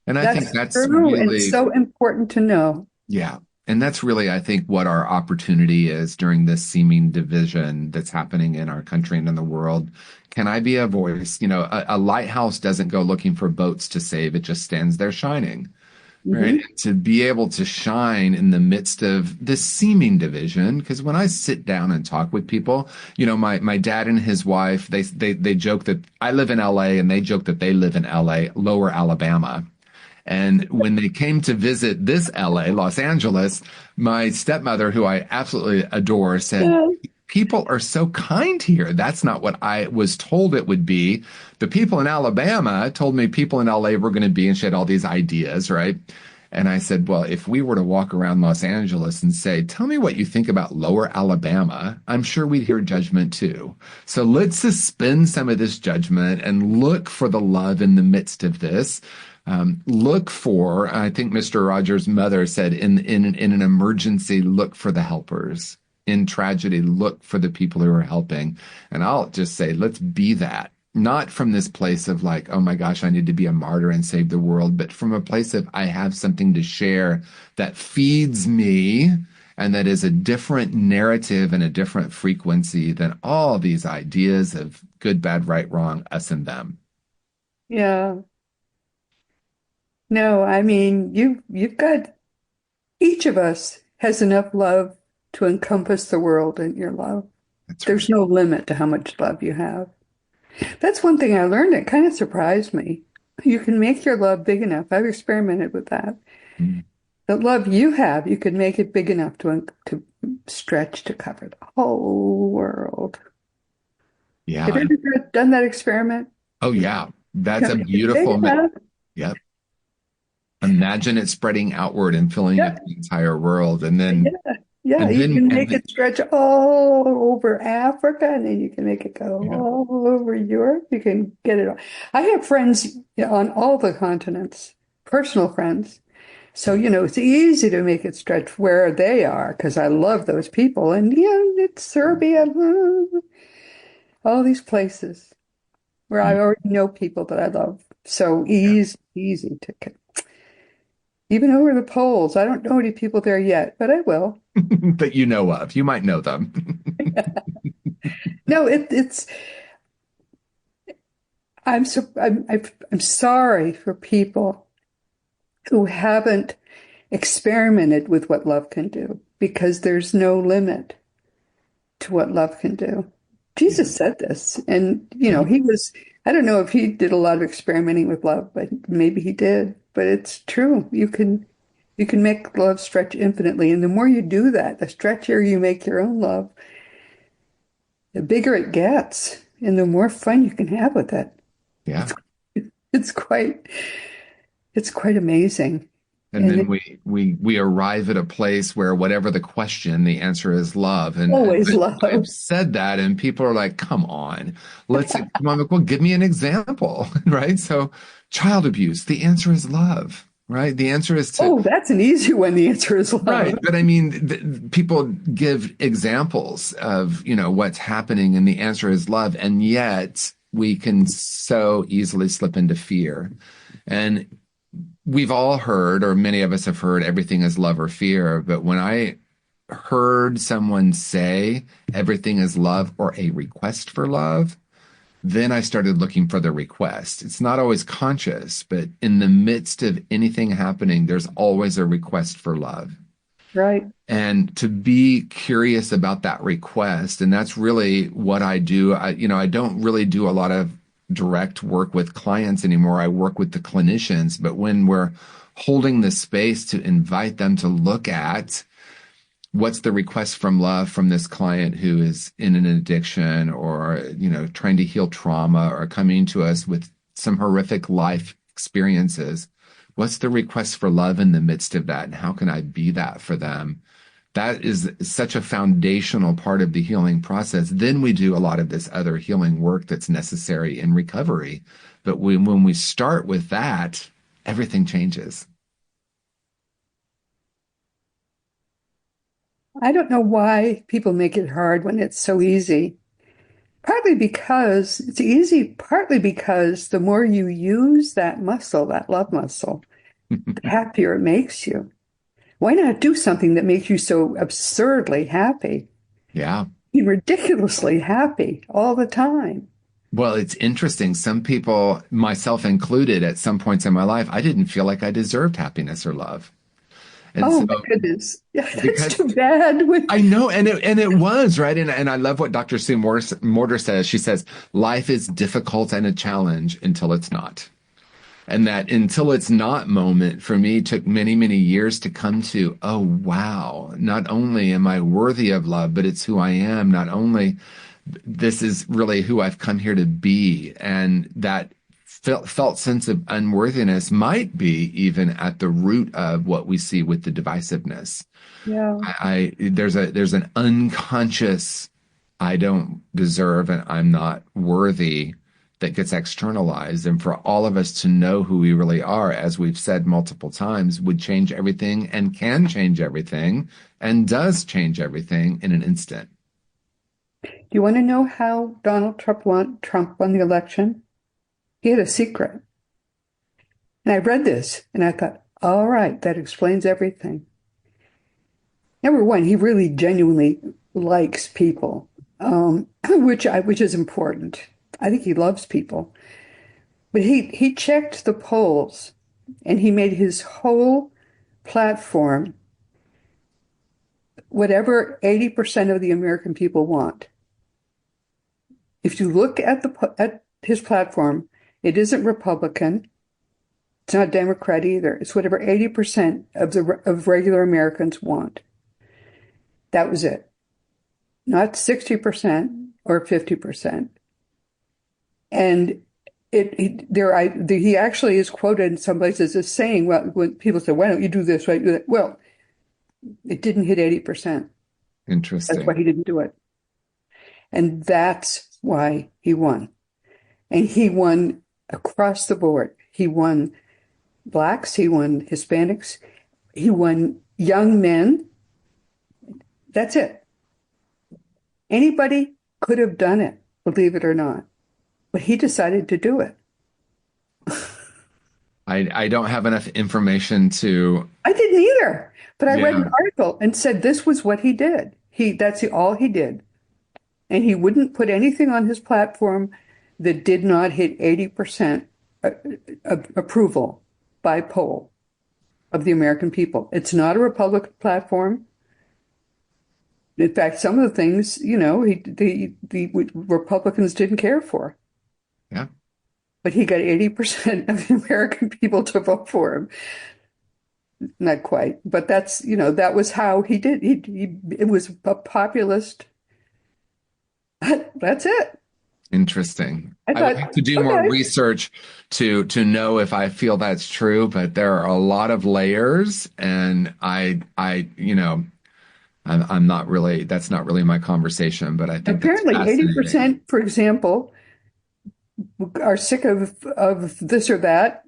And I think That's that's true and really, so important to know. yeah. And that's really, I think, what our opportunity is during this seeming division that's happening in our country and in the world. Can I be a voice? A lighthouse doesn't go looking for boats to save, it just stands there shining. Right. Hmm. And to be able to shine in the midst of this seeming division, because when I sit down and talk with people, my dad and his wife, they joke that I live in LA and they joke that they live in LA, Lower Alabama. And when they came to visit this LA, Los Angeles, my stepmother, who I absolutely adore, said, Yeah. people are so kind here. That's not what I was told it would be. The people in Alabama told me people in LA were going to be, and she had all these ideas, right? And I said, well, if we were to walk around Los Angeles and say, tell me what you think about Lower Alabama, I'm sure we'd hear judgment too. So let's suspend some of this judgment and look for the love in the midst of this. Look for, I think Mr. Rogers' mother said, in an emergency, look for the helpers. In tragedy, look for the people who are helping. And I'll just say, let's be that. Not from this place of like, oh my gosh, I need to be a martyr and save the world, but from a place of I have something to share that feeds me and that is a different narrative and a different frequency than all these ideas of good, bad, right, wrong, us and them. Yeah. No, I mean, you've got, each of us has enough love to encompass the world in your love. That's There's right. no limit to how much love you have. That's one thing I learned that kind of surprised me. You can make your love big enough. I've experimented with that. Mm. The love you have, you can make it big enough to stretch to cover the whole world. Have Yeah. you ever done that experiment? Oh, yeah. That's Can a make it big beautiful, enough? yep. Imagine it spreading outward and filling up Yeah, the entire world. yeah, yeah. And You then, can and make then, it stretch all over Africa, and then you can make it go yeah, all over Europe. You can get it all. I have friends on all the continents, personal friends. So, it's easy to make it stretch where they are because I love those people. And, it's Serbia, all these places where I yeah. already know people that I love. So easy to get. Even over the poles. I don't know any people there yet, but I will. That you know of. You might know them. No, I'm sorry for people who haven't experimented with what love can do because there's no limit to what love can do. Yeah, Jesus said this, and yeah, I don't know if he did a lot of experimenting with love, but maybe he did. But it's true. You can make love stretch infinitely, and the more you do that, the stretchier you make your own love, the bigger it gets, and the more fun you can have with it. yeah. It's it's quite it's quite amazing. And And then it's we arrive at a place where whatever the question, the answer is love. And always I've love. said that, and people are like, "Come on, come on." Well, give me an example, right? So, child abuse, the answer is love, right? The answer is to Oh, that's an easy one. The answer is love. right. But I mean, people give examples of what's happening, and the answer is love, and yet we can so easily slip into fear. And we've all heard, or many of us have heard, everything is love or fear. But when I heard someone say everything is love or a request for love, then I started looking for the request. It's not always conscious, but in the midst of anything happening, there's always a request for love. Right. And to be curious about that request. And that's really what I do. I don't really do a lot of direct work with clients anymore. I work with the clinicians, but when we're holding the space to invite them to look at what's the request from love from this client who is in an addiction or, trying to heal trauma or coming to us with some horrific life experiences, what's the request for love in the midst of that? And how can I be that for them? That is such a foundational part of the healing process. Then we do a lot of this other healing work that's necessary in recovery. But when we start with that, everything changes. I don't know why people make it hard when it's so easy. Partly because it's easy, partly because the more you use that muscle, that love muscle, the happier it makes you. Why not do something that makes you so absurdly happy, Yeah. ridiculously happy all the time? Well, it's interesting. Some people, myself included, at some points in my life, I didn't feel like I deserved happiness or love. And Oh so my goodness. Yeah, that's because too bad. I know, and it was, right. And I love what Dr. Sue Morter says. She says, life is difficult and a challenge until it's not. And that until it's not moment for me took many, many years to come to, oh, wow, not only am I worthy of love, but it's who I am. Not only this is really who I've come here to be. And that felt sense of unworthiness might be even at the root of what we see with the divisiveness. Yeah. There's an unconscious I don't deserve and I'm not worthy that gets externalized. And for all of us to know who we really are, as we've said multiple times, would change everything and can change everything and does change everything in an instant. Do you want to know how Donald Trump won the election? He had a secret. And I read this and I thought, all right, that explains everything. Number one, he really genuinely likes people, which is important. I think he loves people. But he checked the polls and he made his whole platform whatever 80% of the American people want. If you look at his platform, it isn't Republican. It's not Democrat either. It's whatever 80% of regular Americans want. That was it. Not 60% or 50%. And he actually is quoted in some places as saying, well, when people say, why don't you do this, why don't you do that? Well, it didn't hit 80%. Interesting. That's why he didn't do it. And that's why he won. And he won across the board. He won Blacks, he won Hispanics, he won young men. That's it. Anybody could have done it, believe it or not. But he decided to do it. I don't have enough information to. I didn't either. But I read an article and said this was what he did. That's all he did. And he wouldn't put anything on his platform that did not hit 80% approval by poll of the American people. It's not a Republican platform. In fact, some of the things, the Republicans didn't care for. Yeah. But he got 80% of the American people to vote for him. Not quite, but that was how he did. It was a populist. That's it. Interesting. I I would thought, have to do more research to know if I feel that's true, but there are a lot of layers, and I'm not really, that's not really my conversation, but I think apparently that's fascinating. 80%, for example, are sick of this or that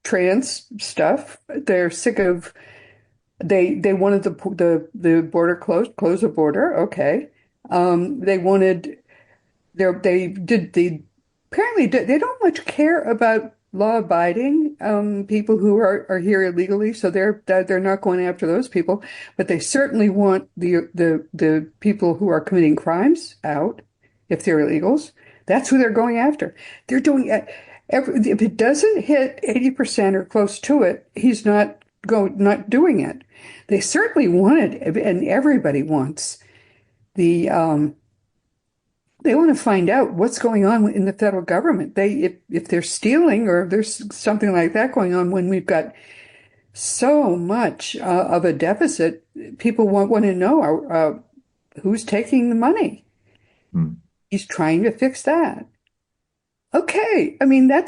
trans stuff. They're sick of they wanted the border close the border. Okay. They wanted they they don't much care about law-abiding people who are here illegally, so they're not going after those people, but they certainly want the people who are committing crimes out if they're illegals. That's who they're going after. They're doing if it doesn't hit 80% or close to it, he's not doing it. They certainly want it, and everybody wants the they want to find out what's going on in the federal government. If they're stealing or if there's something like that going on when we've got so much of a deficit, people want to know who's taking the money. He's trying to fix that. Okay, I mean I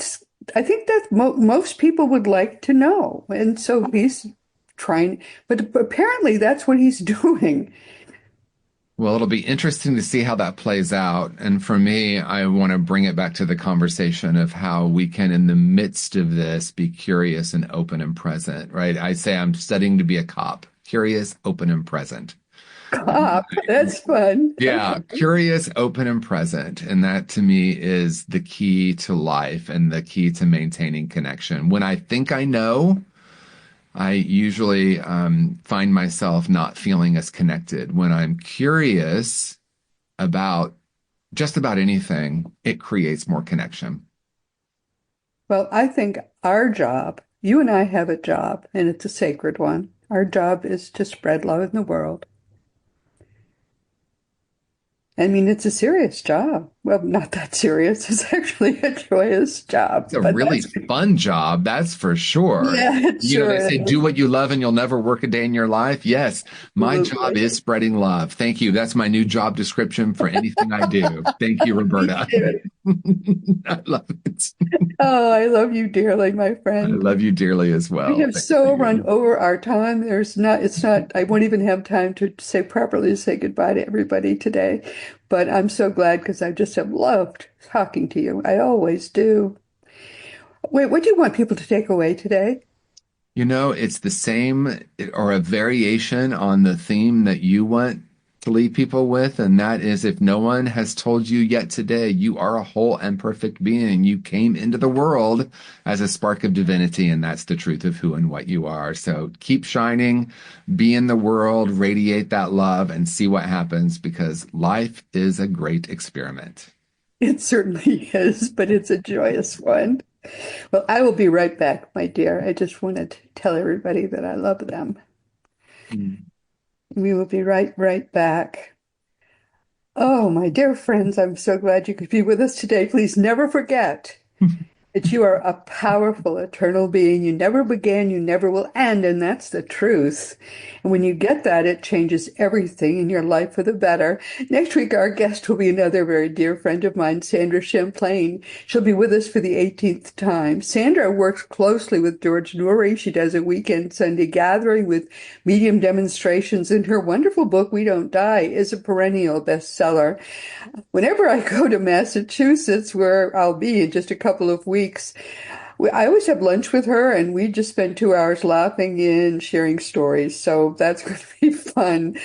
think that most people would like to know, and so he's trying. But apparently, that's what he's doing. Well, it'll be interesting to see how that plays out. And for me, I want to bring it back to the conversation of how we can, in the midst of this, be curious and open and present, right? I say I'm studying to be a cop, curious, open, and present. Cop, that's fun. Yeah, curious, open, and present. And that to me is the key to life and the key to maintaining connection. When I think I know, I usually find myself not feeling as connected. When I'm curious about just about anything, it creates more connection. Well, I think our job, you and I have a job, and it's a sacred one. Our job is to spread love in the world. I mean, it's a serious job. Well, not that serious. It's actually a joyous job. It's a But really that's, fun job, that's for sure. yeah, it You know, sure they say is. do what you love and you'll never work a day in your life. Yes, my job Absolutely. is spreading love. Thank you. That's my new job description for anything I do. Thank you, Me Roberta. too. I love it. Oh, I love you dearly, my I friend. love you dearly as We well. have Thank so run you. over our time. It's not, I won't even have time to say properly say goodbye to everybody today. But I'm so glad because I just have loved talking to you. I always do. Wait, what do you want people to take away today? You know, it's the same or a variation on the theme that you want to leave people with, and that is if no one has told you yet today, you are a whole and perfect being. You came into the world as a spark of divinity, and that's the truth of who and what you are. So keep shining, be in the world, radiate that love, and see what happens because life is a great experiment. It certainly is, but it's a joyous one. Well, I will be right back, my dear. I just wanted to tell everybody that I love them. Mm. We will be right back. Oh, my dear friends, I'm so glad you could be with us today. Please never forget that you are a powerful, eternal being. You never began, you never will end, and that's the truth. And when you get that, it changes everything in your life for the better. Next week, our guest will be another very dear friend of mine, Sandra Champlain. She'll be with us for the 18th time. Sandra works closely with George Noory. She does a weekend Sunday gathering with medium demonstrations, and her wonderful book, We Don't Die, is a perennial bestseller. Whenever I go to Massachusetts, where I'll be in just a couple of weeks, I always have lunch with her, and we just spend 2 hours laughing and sharing stories. So that's going to be fun.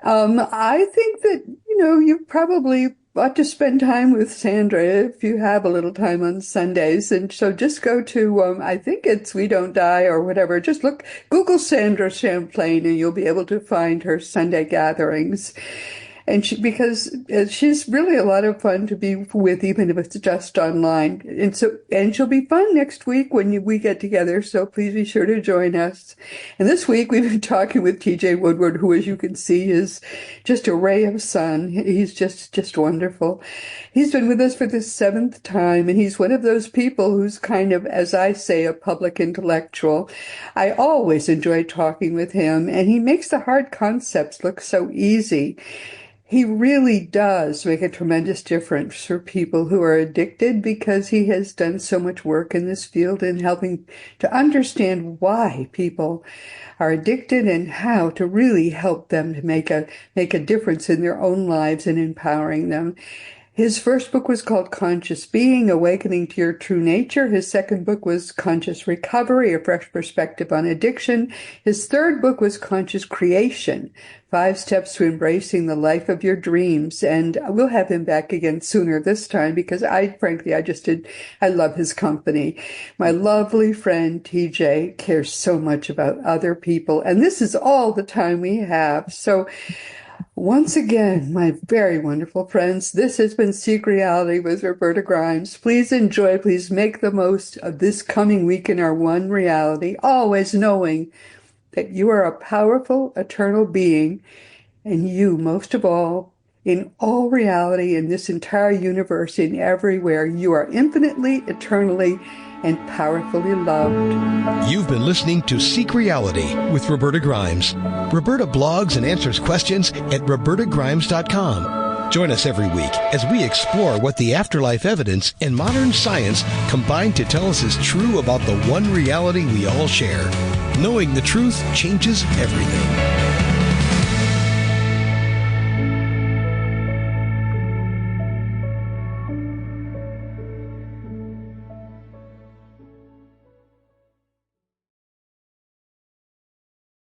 I think that, you probably ought to spend time with Sandra if you have a little time on Sundays. And so just go to, I think it's We Don't Die or whatever. Just Google Sandra Champlain, and you'll be able to find her Sunday gatherings. And because she's really a lot of fun to be with, even if it's just online. And she'll be fun next week when we get together. So please be sure to join us. And this week we've been talking with TJ Woodward, who, as you can see, is just a ray of sun. He's just wonderful. He's been with us for the 7th time, and he's one of those people who's kind of, as I say, a public intellectual. I always enjoy talking with him, and he makes the hard concepts look so easy. He really does make a tremendous difference for people who are addicted because he has done so much work in this field in helping to understand why people are addicted and how to really help them to make a difference in their own lives and empowering them. His first book was called Conscious Being, Awakening to Your True Nature. His second book was Conscious Recovery, A Fresh Perspective on Addiction. His third book was Conscious Creation, 5 Steps to Embracing the Life of Your Dreams. And we'll have him back again sooner this time because I love his company. My lovely friend TJ cares so much about other people. And this is all the time we have. So once again, my very wonderful friends, this has been Seek Reality with Roberta Grimes. Please enjoy, please make the most of this coming week in our one reality, always knowing that you are a powerful, eternal being, and you, most of all, in all reality, in this entire universe, in everywhere, you are infinitely, eternally, and powerfully loved. You've been listening to Seek Reality with Roberta Grimes. Roberta blogs and answers questions at robertagrimes.com. Join us every week as we explore what the afterlife evidence and modern science combine to tell us is true about the one reality we all share. Knowing the truth changes everything.